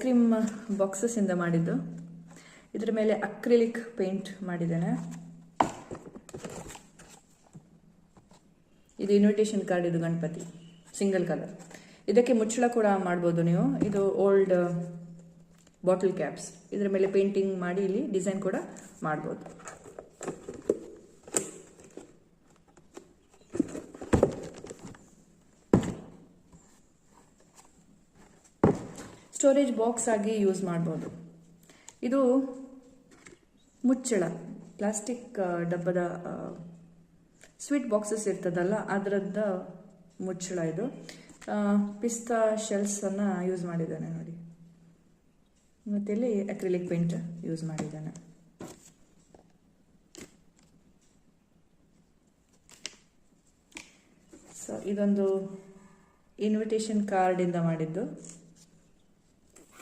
Cream ಬಾಕ್ಸಸ್ಸಿಂದ ಮಾಡಿದ್ದು. ಇದರ ಮೇಲೆ ಅಕ್ರಿಲಿಕ್ ಪೇಂಟ್ ಮಾಡಿದ್ದೇನೆ. ಇದು ಇನ್ವಿಟೇಷನ್ ಕಾರ್ಡ್, ಇದು ಗಣಪತಿ ಸಿಂಗಲ್ ಕಲರ್. ಇದಕ್ಕೆ ಮುಚ್ಚಳ ಕೂಡ ಮಾಡ್ಬೋದು ನೀವು. ಇದು ಓಲ್ಡ್ ಬಾಟಲ್ ಕ್ಯಾಪ್ಸ್, ಇದರ ಮೇಲೆ ಪೇಂಟಿಂಗ್ ಮಾಡಿ ಇಲ್ಲಿ ಡಿಸೈನ್ ಕೂಡ ಮಾಡ್ಬೋದು. ಸ್ಟೋರೇಜ್ ಬಾಕ್ಸ್ ಆಗಿ ಯೂಸ್ ಮಾಡ್ಬೋದು. ಇದು ಮುಚ್ಚಳ, ಪ್ಲಾಸ್ಟಿಕ್ ಡಬ್ಬದ ಸ್ವೀಟ್ ಬಾಕ್ಸಸ್ ಇರ್ತದಲ್ಲ ಅದರದ್ದು ಮುಚ್ಚಳ. ಇದು ಪಿಸ್ತಾ ಶೆಲ್ಸನ್ನು ಯೂಸ್ ಮಾಡಿದ್ದಾನೆ ನೋಡಿ, ಮತ್ತು ಇಲ್ಲಿ ಅಕ್ರಿಲಿಕ್ ಪೇಂಟ್ ಯೂಸ್ ಮಾಡಿದ್ದಾನೆ. ಸೊ ಇದೊಂದು ಇನ್ವಿಟೇಷನ್ ಕಾರ್ಡಿಂದ ಮಾಡಿದ್ದು.